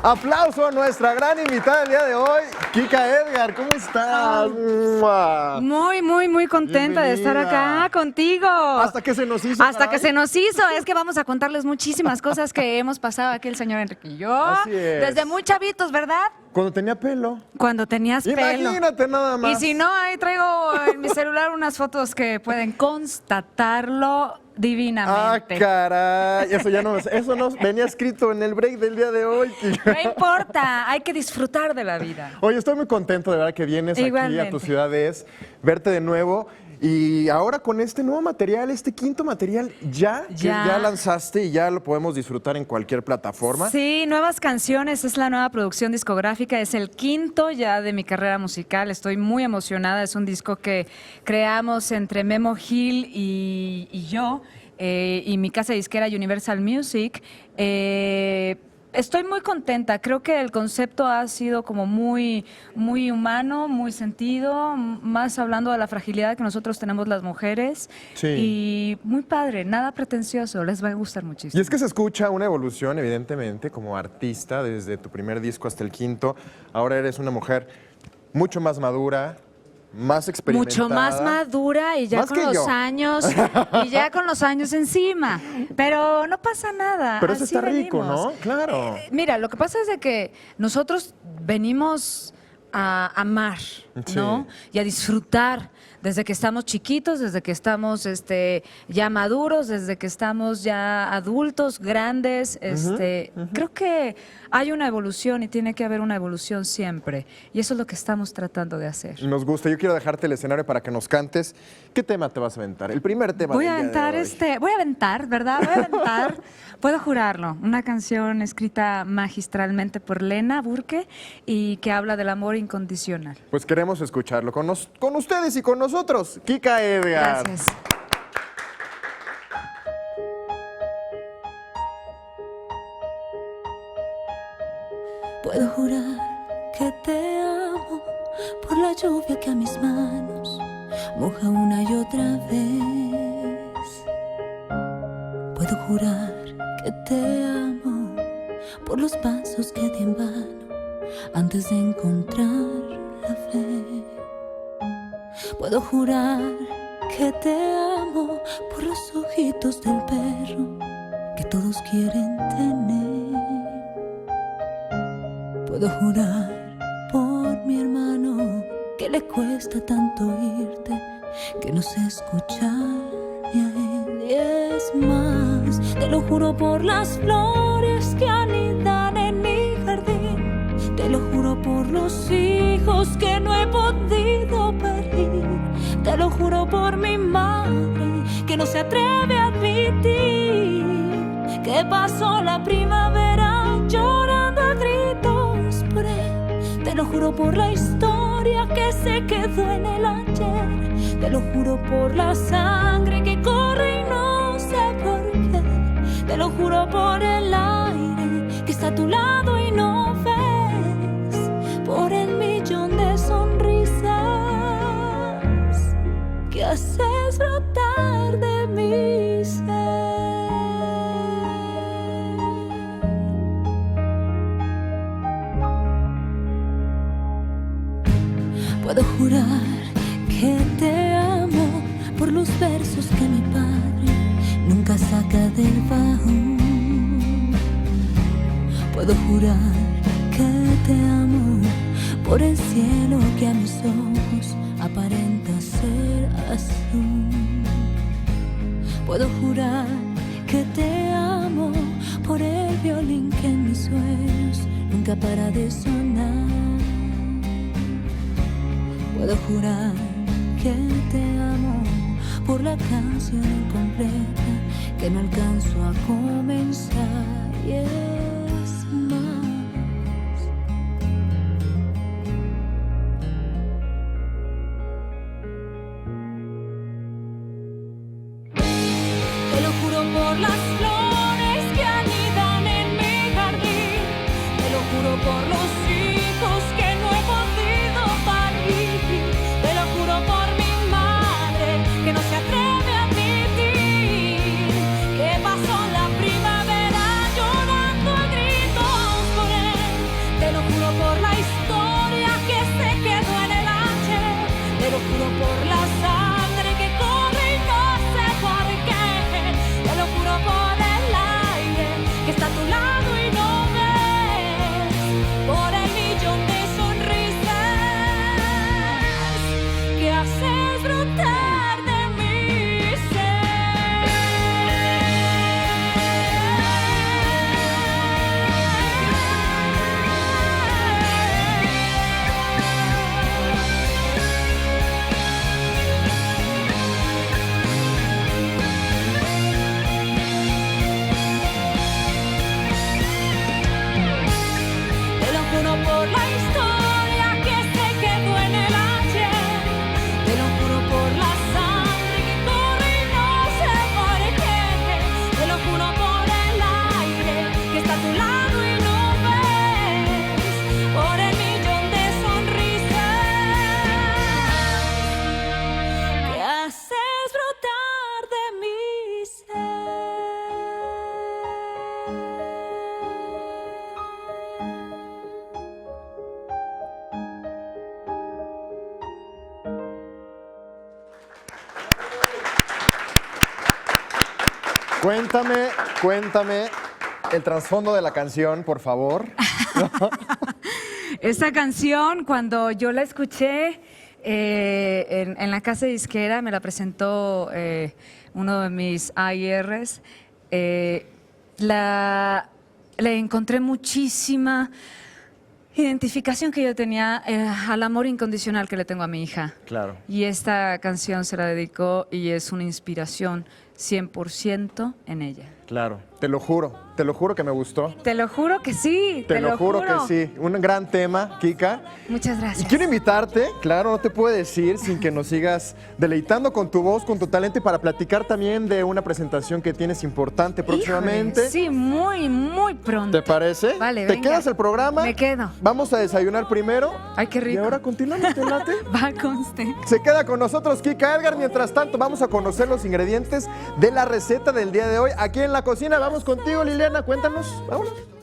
Aplauso a nuestra gran invitada del día de hoy, Kika Edgar. ¿Cómo estás? Muy contenta de estar acá contigo. Hasta que se nos hizo. Hasta que se nos hizo. Es que vamos a contarles muchísimas cosas que hemos pasado aquí el señor Enrique y yo. Así es. Desde muy chavitos, ¿verdad? Cuando tenía pelo. Cuando tenías pelo. Imagínate nada más. Y si no, ahí traigo en mi celular unas fotos que pueden constatarlo divinamente. Ah, caray. Eso no venía escrito en el break del día de hoy. No importa, hay que disfrutar de la vida. Oye, estoy muy contento de verdad que vienes Igualmente. aquí a tu ciudad, verte de nuevo. Y ahora con este nuevo material, este quinto material, que ya lanzaste y ya lo podemos disfrutar en cualquier plataforma. Sí, nuevas canciones, es la nueva producción discográfica, es el quinto ya de mi carrera musical, estoy muy emocionada, es un disco que creamos entre Memo Gil y yo, y mi casa disquera Universal Music. Estoy muy contenta, creo que el concepto ha sido como muy humano, muy sentido, más hablando de la fragilidad que nosotros tenemos las mujeres. Sí. Y muy padre, nada pretencioso, les va a gustar muchísimo. Y es que se escucha una evolución, evidentemente, como artista, desde tu primer disco hasta el quinto. Ahora eres una mujer mucho más madura, más experimentada. Mucho más madura y ya Más con que los yo. años encima. Pero no pasa nada. Pero eso así está rico, venimos. ¿no? Claro. Mira, lo que pasa es de que nosotros venimos a amar, ¿no? Sí. Y a disfrutar desde que estamos chiquitos, desde que estamos ya maduros, desde que estamos ya adultos, grandes. Creo que hay una evolución y tiene que haber una evolución siempre. Y eso es lo que estamos tratando de hacer. Nos gusta. Yo quiero dejarte el escenario para que nos cantes. ¿Qué tema te vas a aventar? El primer tema Voy del a día aventar de hoy. voy a aventar, ¿verdad? Voy a aventar, puedo jurarlo, una canción escrita magistralmente por Lena Burke y que habla del amor incondicional. Pues queremos escucharlo con ustedes y con nosotros. Kika Edgar. Gracias. Puedo jurar que te amo por la lluvia que a mis manos moja una y otra vez. Puedo jurar que te amo por los pasos que di en vano antes de encontrar la fe. Puedo jurar que te amo por los ojitos del perro que todos quieren tener. Puedo jurar por mi hermano que le cuesta tanto oírte, que no sé escuchar ni a él. Y es más, te lo juro por las flores que anidan en mi jardín, te lo juro por los hijos que no he podido parir, te lo juro por mi madre que no se atreve a admitir que pasó la primavera llorando a gritos por él. Te lo juro por la historia que se quedó en el ayer, te lo juro por la sangre que corre y no sé por qué, te lo juro por el aire que está a tu lado y no ves, por el millón de sonrisas que haces brotar de mi ser. Puedo jurar que te amo por los versos que mi padre nunca saca del baúl. Puedo jurar que te amo por el cielo que a mis ojos aparenta ser azul. Puedo jurar que te amo por el violín que en mis sueños nunca para de sonar. Puedo jurar que te amo por la canción incompleta que no alcanzo a comenzar. Y es más, te lo juro por las flores que anidan en mi jardín, te lo juro por los hijos que no he podido parir, te lo juro por mi madre que no se atreve a admitir que pasó la primavera llorando a gritos por él, Cuéntame el trasfondo de la canción, por favor. Esta canción, cuando yo la escuché en la casa disquera, me la presentó uno de mis AIRs, le encontré muchísima identificación que yo tenía al amor incondicional que le tengo a mi hija. Claro. Y esta canción se la dedicó y es una inspiración 100% en ella. Claro, te lo juro que me gustó. Te lo juro que sí. Te lo juro que sí. Un gran tema, Kika. Muchas gracias. Y quiero invitarte, claro, no te puedo decir sin que nos sigas deleitando con tu voz, con tu talento y para platicar también de una presentación que tienes importante próximamente. Híjole, sí, muy pronto. ¿Te parece? Vale, ¿Te venga. quedas el programa? Me quedo. Vamos a desayunar primero. Ay, qué rico. Y ahora continuamos, ¿te late? Va, conste. Se queda con nosotros Kika Edgar. Mientras tanto, vamos a conocer los ingredientes de la receta del día de hoy aquí en la cocina. Vamos contigo, Liliana. Cuéntanos. Vámonos.